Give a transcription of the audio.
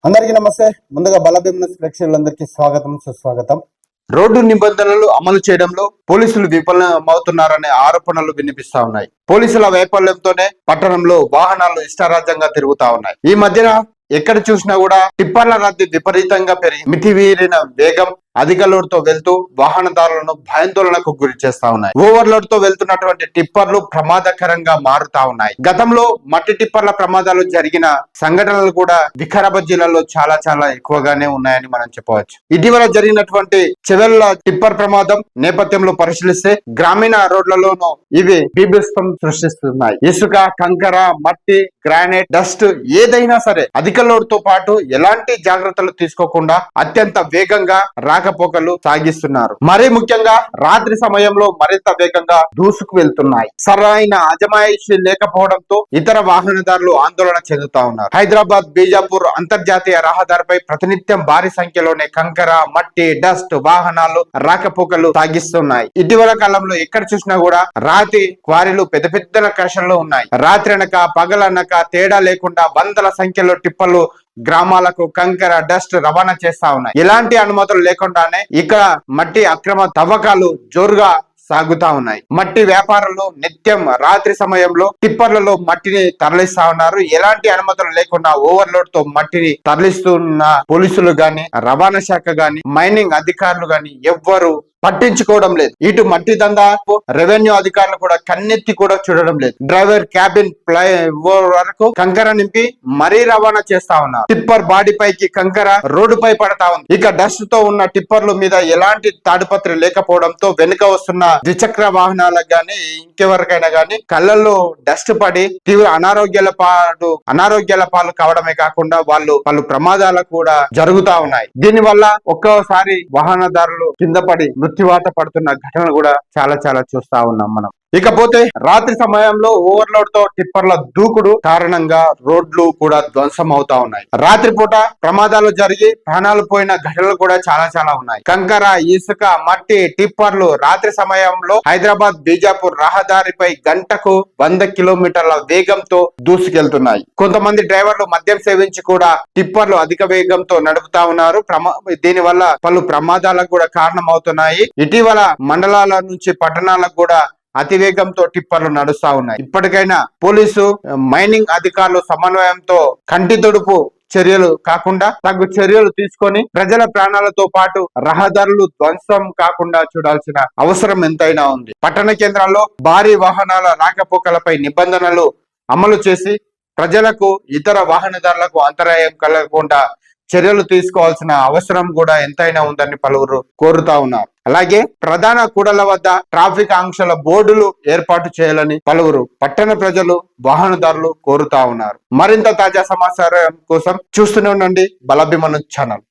అందరికీ నమస్తే. ముందుగా బలభీమ ప్రేక్షకులందరికీ స్వాగతం, సుస్వాగతం. రోడ్డు నిబంధనలు అమలు చేయడంలో పోలీసులు విఫలమవుతున్నారనే ఆరోపణలు వినిపిస్తా ఉన్నాయి. పోలీసుల వైఫల్యంతోనే పట్టణంలో వాహనాలు ఇష్టారాజ్యంగా తిరుగుతా ఉన్నాయి. ఈ మధ్యన ఎక్కడ చూసినా కూడా టిప్పర్ల రద్దీ విపరీతంగా పెరిగి మితిమీరిన వేగం, అధిక లోడ్ తో వెళ్తూ వాహనదారులను భయాందోళనకు గురి చేస్తా ఉన్నాయి. ఓవర్లోడ్ తో వెళ్తున్నటువంటి టిప్పర్లు ప్రమాదకరంగా మారుతా ఉన్నాయి. గతంలో మట్టి టిప్పర్ల ప్రమాదాలు జరిగిన సంఘటనలు కూడా వికారాబాద్ జిల్లాలో చాలా చాలా ఎక్కువగానే ఉన్నాయని మనం చెప్పవచ్చు. ఇటీవల జరిగినటువంటి చెవెళ్ల టిప్పర్ ప్రమాదం నేపథ్యంలో పరిశీలిస్తే గ్రామీణ రోడ్లలోనూ ఇవి బీభత్సం సృష్టిస్తున్నాయి. ఇసుక, కంకర, మట్టి, గ్రానైట్, డస్ట్ ఏదైనా సరే అధిక లోడ్ తో పాటు ఎలాంటి జాగ్రత్తలు తీసుకోకుండా అత్యంత వేగంగా రాకపోకలు సాగిస్తున్నారు. మరీ ముఖ్యంగా రాత్రి సమయంలో మరింత వేగంగా దూసుకు వెళ్తున్నాయి. సరైన అజమాయిషి లేకపోవడంతో ఇతర వాహనదారులు ఆందోళన చెందుతా ఉన్నారు. హైదరాబాద్ బీజాపూర్ అంతర్జాతీయ రహదారిపై ప్రతినిత్యం భారీ సంఖ్యలోనే కంకర, మట్టి, డస్ట్ వాహనాలు రాకపోకలు సాగిస్తున్నాయి. ఇటీవల కాలంలో ఎక్కడ చూసినా కూడా రాతి క్వారీలు పెద్ద పెద్ద లొకేషన్లు ఉన్నాయి. రాత్రి అనక పగలనక తేడా లేకుండా వందల సంఖ్యలో టిప్పర్లు గ్రామాలకు కంకర, డస్ట్ రవాణా చేస్తా ఉన్నాయి. ఎలాంటి అనుమతులు లేకుండానే ఇక్కడ మట్టి అక్రమ తవ్వకాలు జోరుగా సాగుతా ఉన్నాయి. మట్టి వ్యాపారులు నిత్యం రాత్రి సమయంలో టిప్పర్లలో మట్టిని తరలిస్తా ఉన్నారు. ఎలాంటి అనుమతులు లేకుండా ఓవర్లోడ్ తో మట్టిని తరలిస్తున్న పోలీసులు గాని, రవాణా శాఖ గాని, మైనింగ్ అధికారులు గాని ఎవ్వరు పట్టించుకోవడం లేదు. ఇటు మట్టి దందాకు రెవెన్యూ అధికారులు కూడా కన్నెత్తి కూడా చూడడం లేదు. డ్రైవర్ క్యాబిన్ ప్లై వరకు కంకర నింపి మరీ రవాణా చేస్తా ఉన్నారు. టిప్పర్ బాడీ పైకి కంకర రోడ్డుపై పడతా ఉంది. ఇక డస్ట్ తో ఉన్న టిప్పర్ల మీద ఎలాంటి తాడుపత్రి లేకపోవడంతో వెనుక వస్తున్న ద్విచక్ర వాహనాలకు గాని ఇంకెవరికైనా గాని కళ్ళల్లో డస్ట్ పడి తీవ్ర అనారోగ్యాల పాలు కావడమే కాకుండా పలు ప్రమాదాలు కూడా జరుగుతా ఉన్నాయి. దీని వల్ల ఒక్కోసారి వాహనదారులు కింద పడి మృత్యువాత పడుతున్న ఘటనలు కూడా చాలా చాలా చూస్తా ఉన్నాం మనం. ఇకపోతే రాత్రి సమయంలో ఓవర్లోడ్ తో టిప్పర్ల దూకుడు కారణంగా రోడ్లు కూడా ధ్వంసం అవుతా ఉన్నాయి. రాత్రిపూట ప్రమాదాలు జరిగి ప్రాణాలు పోయిన ఘటనలు కూడా చాలా చాలా ఉన్నాయి. కంకర, ఇసుక, మట్టి టిప్పర్లు రాత్రి సమయంలో హైదరాబాద్ బీజాపూర్ రహదారిపై గంటకు 100 కిలోమీటర్ల వేగంతో దూసుకెళ్తున్నాయి. కొంతమంది డ్రైవర్లు మద్యం సేవించి కూడా టిప్పర్లు అధిక వేగంతో నడుపుతా ఉన్నారు. దీని వల్ల పలు ప్రమాదాలకు కూడా కారణం అవుతున్నాయి. ఇటీవల మండలాల నుంచి పట్టణాలకు కూడా అతివేగంతో టిప్పర్లు నడుస్తా ఉన్నాయి. ఇప్పటికైనా పోలీసు, మైనింగ్ అధికారులు సమన్వయంతో కంటి తొడుపు చర్యలు కాకుండా తగు చర్యలు తీసుకొని ప్రజల ప్రాణాలతో పాటు రహదారులు ధ్వంసం కాకుండా చూడాల్సిన అవసరం ఎంతైనా ఉంది. పట్టణ కేంద్రాల్లో భారీ వాహనాల రాకపోకలపై నిబంధనలు అమలు చేసి ప్రజలకు, ఇతర వాహనదారులకు అంతరాయం కలగకుండా చర్యలు తీసుకోవాల్సిన అవసరం కూడా ఎంతైనా ఉందని పలువురు కోరుతా ఉన్నారు. అలాగే ప్రధాన కూడళ్ల వద్ద ట్రాఫిక్ ఆంక్షల బోర్డులు ఏర్పాటు చేయాలని పలువురు పట్టణ ప్రజలు, వాహనదారులు కోరుతా ఉన్నారు. మరింత తాజా సమాచారం కోసం చూస్తూనే ఉండండి బలభీమ ఛానల్.